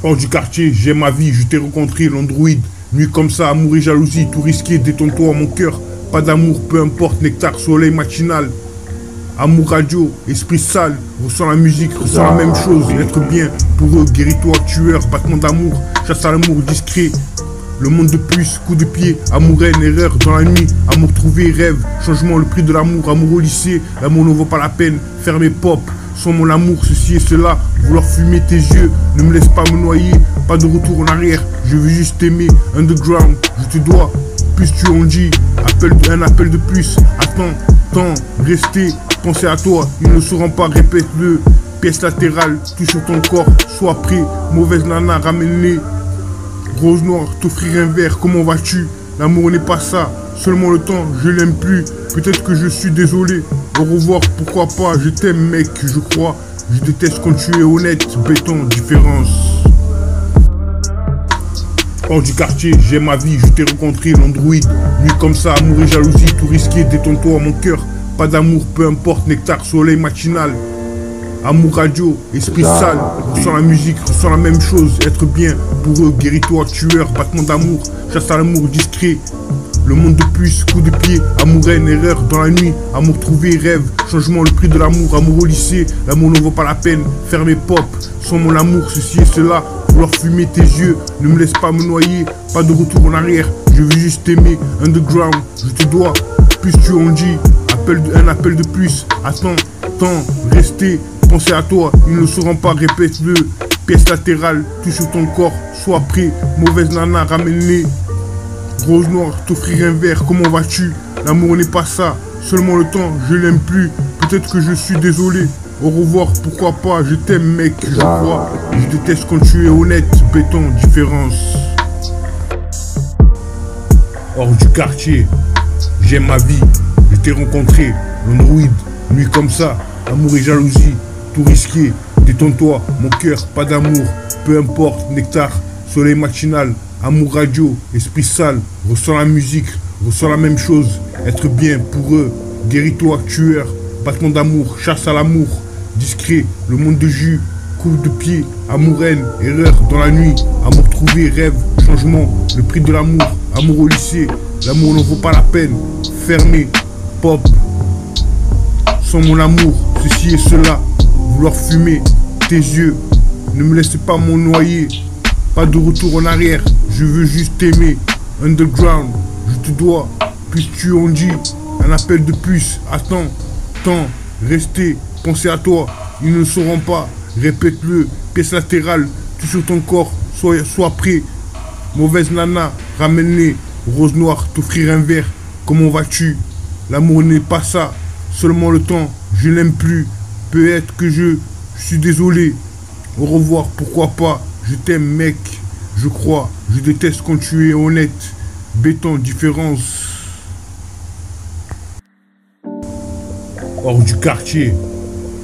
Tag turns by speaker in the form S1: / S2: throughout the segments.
S1: Hors du quartier, j'ai ma vie, je t'ai rencontré, l'Android. Nuit comme ça, amour et jalousie, tout risqué, détends-toi mon cœur. Pas d'amour, peu importe, nectar, soleil matinal. Amour radio, esprit sale, ressens la musique, ressens la même chose. Être bien, pour eux, guéris-toi, tueur, battement d'amour, chasse à l'amour discret. Le monde de plus, coup de pied, amour, haine, erreur dans la nuit, amour trouvé, rêve, changement, le prix de l'amour, amour au lycée, l'amour ne vaut pas la peine, fermé pop, sans mon amour, ceci et cela, vouloir fumer tes yeux, ne me laisse pas me noyer, pas de retour en arrière, je veux juste t'aimer, underground, je te dois, plus tu en dis, un appel de plus, attends, rester, penser à toi, ils ne sauront pas, répète-le, pièce latérale, touche sur ton corps, sois prêt, mauvaise nana, ramène-les. Rose noire, t'offrir un verre, comment vas-tu? L'amour n'est pas ça, seulement le temps, je l'aime plus. Peut-être que je suis désolé. Au revoir, pourquoi pas? Je t'aime mec, je crois. Je déteste quand tu es honnête, béton, différence. Hors du quartier, j'ai ma vie, je t'ai rencontré, l'Android. Nuit comme ça, amour et jalousie, tout risqué, détends-toi mon cœur. Pas d'amour, peu importe, nectar, soleil matinal. Amour radio, esprit sale, ressens la musique, ressens la même chose, être bien, pour eux, guéris-toi, tueur, battement d'amour, chasse à l'amour discret. Le monde de plus, coup de pied, amour, haine, erreur dans la nuit, amour trouvé, rêve, changement, le prix de l'amour, amour au lycée, l'amour ne vaut pas la peine, fermé pop, sans mon amour, ceci et cela, vouloir fumer tes yeux, ne me laisse pas me noyer, pas de retour en arrière, je veux juste t'aimer, underground, je te dois, plus tu en dis, un appel de plus, attends, rester, penser à toi, ils ne sauront pas, répète-le, pièce latérale, touche sur ton corps, sois prêt, mauvaise nana, ramène-les. Rose noire, t'offrir un verre, comment vas-tu? L'amour n'est pas ça, seulement le temps, je l'aime plus, peut-être que je suis désolé. Au revoir, pourquoi pas, je t'aime mec, je crois, je déteste quand tu es honnête, béton, différence. Hors du quartier, j'aime ma vie, je t'ai rencontré, l'Android, nuit comme ça, amour et jalousie, tout risqué, détends-toi, mon cœur, pas d'amour, peu importe, nectar, soleil matinal, amour radio, esprit sale, ressens la musique, ressens la même chose, être bien pour eux, guéris-toi, tueur, battement d'amour, chasse à l'amour, discret, le monde de jus, coup de pied, amour, haine, erreur dans la nuit, amour trouvé, rêve, changement, le prix de l'amour, amour au lycée, l'amour ne vaut pas la peine, fermé, pop, sans mon amour, ceci et cela, vouloir fumer tes yeux, ne me laisse pas m'en noyer, pas de retour en arrière, je veux juste t'aimer, underground, je te dois, plus tu en dis, un appel de plus, attends, rester, penser à toi, ils ne sauront pas, répète-le, pièce latérale, tout sur ton corps, sois prêt, mauvaise nana, ramène-les, rose noire, t'offrir un verre, comment vas-tu? L'amour n'est pas ça, seulement le temps, je l'aime plus, peut-être que je suis désolé, au revoir, pourquoi pas, je t'aime mec, je crois, je déteste quand tu es honnête, béton, différence. Hors du quartier,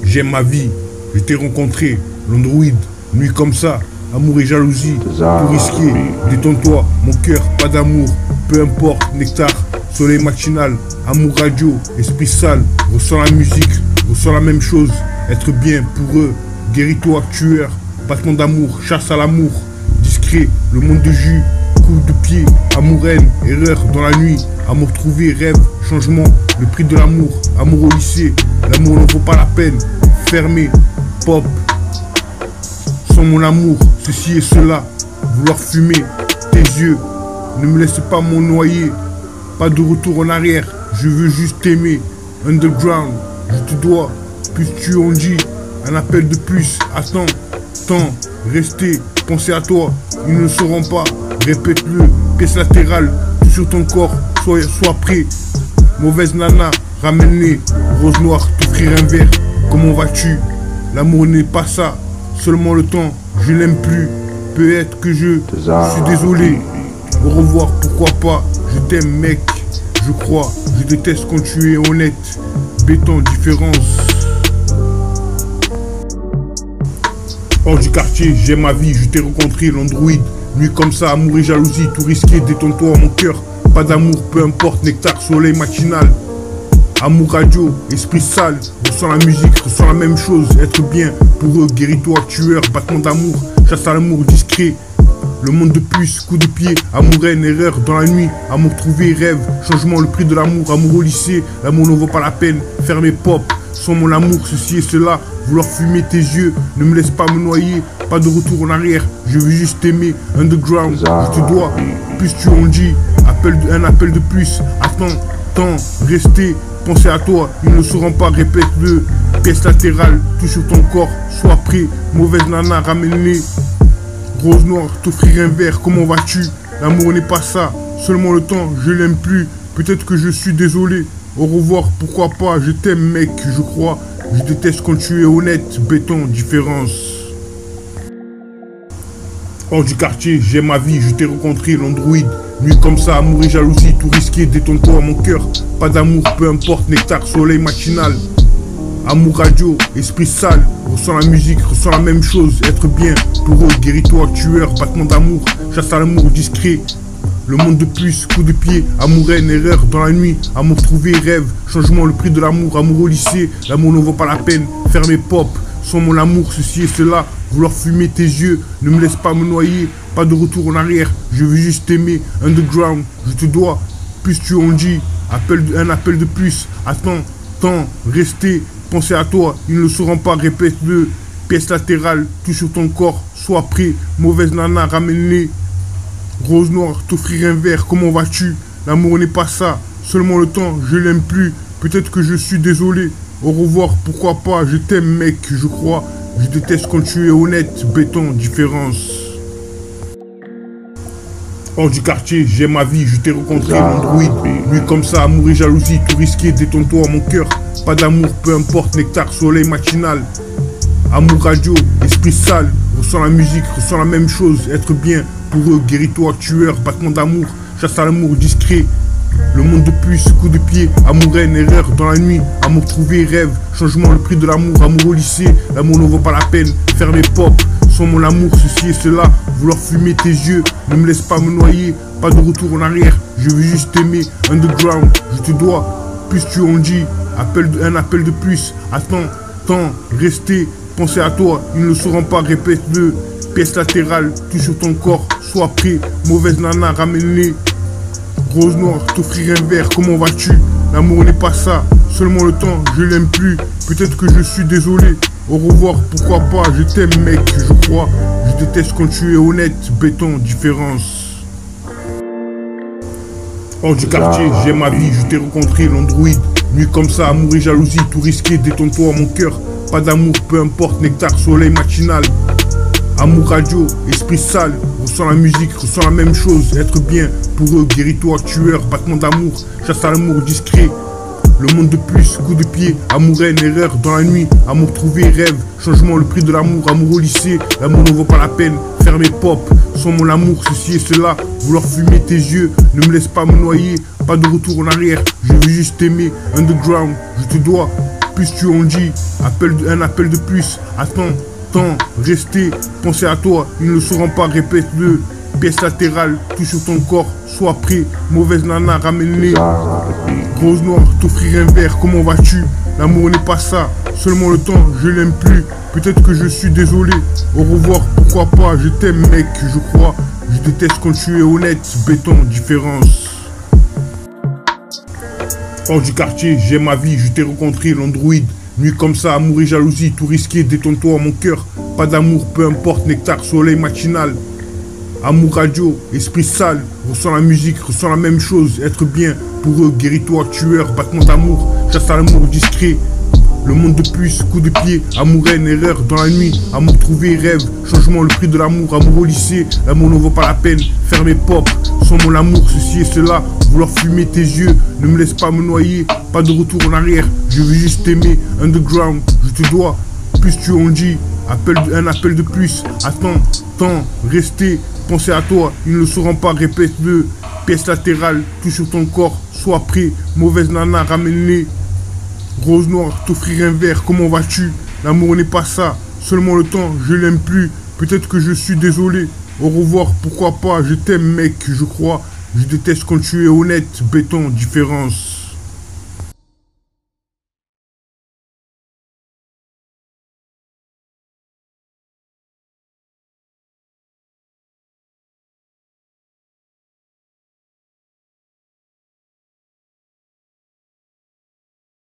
S1: j'aime ma vie, je t'ai rencontré, l'Android, nuit comme ça, amour et jalousie, tout risqué, détends-toi, mon cœur, pas d'amour, peu importe, nectar, soleil matinal, amour radio, esprit sale, ressens la musique, ressens la même chose, être bien pour eux, guéris-toi, tueur, battement d'amour, chasse à l'amour, discret, le monde de jus, coup de pied, amour, haine, erreur dans la nuit, amour trouvé, rêve, changement, le prix de l'amour, amour au lycée, l'amour ne vaut pas la peine, fermé, pop, sans mon amour, ceci et cela, vouloir fumer tes yeux, ne me laisse pas m'en noyer, pas de retour en arrière, je veux juste t'aimer, underground, je te dois, plus tu en dis, un appel de plus, attends, rester, penser à toi, ils ne sauront pas, répète-le, pièce latérale, tout sur ton corps, sois prêt, mauvaise nana, ramène-les, rose noire, t'offrir un verre, comment vas-tu? L'amour n'est pas ça, seulement le temps, je l'aime plus, peut-être que je suis désolé, au revoir, pourquoi pas, je t'aime mec, je crois, je déteste quand tu es honnête, béton, différence. Hors du quartier, j'aime ma vie, je t'ai rencontré, l'Android, nuit comme ça, amour et jalousie, tout risqué, détends-toi mon cœur, pas d'amour, peu importe, nectar, soleil matinal, amour radio, esprit sale, ressens la musique, ressens la même chose, être bien, pour eux, guéris-toi, tueur, battement d'amour, chasse à l'amour discret. Le monde de plus, coup de pied, amour, haine, erreur dans la nuit, amour trouvé, rêve, changement, le prix de l'amour, amour au lycée, l'amour ne vaut pas la peine, fermé pop, sans mon amour, ceci et cela, vouloir fumer tes yeux, ne me laisse pas me noyer, pas de retour en arrière, je veux juste t'aimer, underground, je te dois, plus tu en dis, un appel de plus, attends, rester, penser à toi, ils ne sauront pas, répète-le, pièce latérale, tout sur ton corps, sois prêt, mauvaise nana, ramène-les. Rose noire, t'offrir un verre, comment vas-tu? L'amour n'est pas ça, seulement le temps, je l'aime plus. Peut-être que je suis désolé. Au revoir, pourquoi pas, je t'aime mec, je crois. Je déteste quand tu es honnête, béton, différence. Hors du quartier, j'ai ma vie, je t'ai rencontré, l'android. Nuit comme ça, amour et jalousie, tout risqué, détonne-toi mon cœur. Pas d'amour, peu importe, nectar, soleil matinal. Amour radio, esprit sale, ressens la musique, ressens la même chose, être bien, pour eux, guéris-toi, tueur, battement d'amour, chasse à l'amour discret. Le monde de plus, coup de pied, amour, haine, erreur dans la nuit, amour trouvé, rêve, changement, le prix de l'amour, amour au lycée, l'amour ne vaut pas la peine, fermé pop, sans mon amour, ceci et cela, vouloir fumer tes yeux, ne me laisse pas me noyer, pas de retour en arrière, je veux juste t'aimer, underground, je te dois, plus tu en dis, un appel de plus, attends, rester. Pensez à toi, ils ne le sauront pas, répète-le. Pièce latérale, tout sur ton corps, sois prêt. Mauvaise nana, ramène-les. Rose noire, t'offrir un verre, comment vas-tu? L'amour n'est pas ça, seulement le temps, je l'aime plus. Peut-être que je suis désolé. Au revoir, pourquoi pas, je t'aime mec, je crois. Je déteste quand tu es honnête, béton, différence. Hors du quartier, j'ai ma vie, je t'ai rencontré, l'android. Nuit comme ça, amour et jalousie, tout risqué, détonne-toi mon cœur. Pas d'amour, peu importe, nectar, soleil matinal. Amour radio, esprit sale, ressens la musique, ressens la même chose, être bien, pour eux, guéris-toi, tueur, battement d'amour, chasse à l'amour discret. Le monde de plus, coup de pied, amour, haine, erreur dans la nuit, amour trouvé, rêve, changement, le prix de l'amour, amour au lycée, l'amour ne vaut pas la peine, fermé pop, sans mon amour, ceci et cela, vouloir fumer tes yeux, ne me laisse pas me noyer, pas de retour en arrière, je veux juste t'aimer, underground, je te dois, plus tu en dis, un appel de plus, attends, rester, penser à toi, ils ne le sauront pas, répète-le, pièce latérale, tout sur ton corps, sois prêt, mauvaise nana, ramène-les. Rose noire, t'offrir un verre, comment vas-tu? L'amour n'est pas ça, seulement le temps, je l'aime plus. Peut-être que je suis désolé. Au revoir, pourquoi pas, je t'aime mec, je crois. Je déteste quand tu es honnête, béton, différence. Hors du quartier, j'ai ma vie, je t'ai rencontré, l'android. Nuit comme ça, amour et jalousie, tout risqué, détonne-toi mon cœur. Pas d'amour, peu importe, nectar, soleil matinal. Amour radio, esprit sale, ressens la musique, ressens la même chose, être bien, pour eux, guéris-toi, tueur, battement d'amour, chasse à l'amour discret. Le monde de plus, coup de pied, amour, haine, erreur dans la nuit, amour trouvé, rêve, changement, le prix de l'amour, amour au lycée, l'amour ne vaut pas la peine, fermé pop, sans mon amour, ceci et cela, vouloir fumer tes yeux, ne me laisse pas me noyer, pas de retour en arrière, je veux juste t'aimer, underground, je te dois, plus tu en dis, un appel de plus, attends, rester, penser à toi, ils ne le sauront pas, répète-le, pièce latérale, tout sur ton corps, sois prêt, mauvaise nana, ramène-les. Rose noire, t'offrir un verre, comment vas-tu? L'amour n'est pas ça, seulement le temps, je l'aime plus. Peut-être que je suis désolé. Au revoir, pourquoi pas, je t'aime mec, je crois. Je déteste quand tu es honnête, béton, différence. Hors du quartier, j'ai ma vie, je t'ai rencontré, l'android. Nuit comme ça, amour et jalousie, tout risqué, détonne-toi mon cœur. Pas d'amour, peu importe, nectar, soleil matinal. Amour radio, esprit sale, ressens la musique, ressens la même chose, être bien, pour eux, guéris-toi, tueur, battement d'amour, chasse à l'amour discret. Le monde de plus, coup de pied, amour, haine, erreur dans la nuit, amour trouvé, rêve, changement, le prix de l'amour, amour au lycée, l'amour ne vaut pas la peine, fermé pop, sans mon amour, ceci et cela, vouloir fumer tes yeux, ne me laisse pas me noyer, pas de retour en arrière, je veux juste t'aimer, underground, je te dois, plus tu en dis, un appel de plus, attends, rester, penser à toi, ils ne le sauront pas, répète-le, pièce latérale, tout sur ton corps, sois prêt, mauvaise nana, ramène-les. Rose noire, t'offrir un verre, comment vas-tu? L'amour n'est pas ça, seulement le temps, je l'aime plus. Peut-être que je suis désolé. Au revoir, pourquoi pas, je t'aime mec, je crois. Je déteste quand tu es honnête, béton, différence.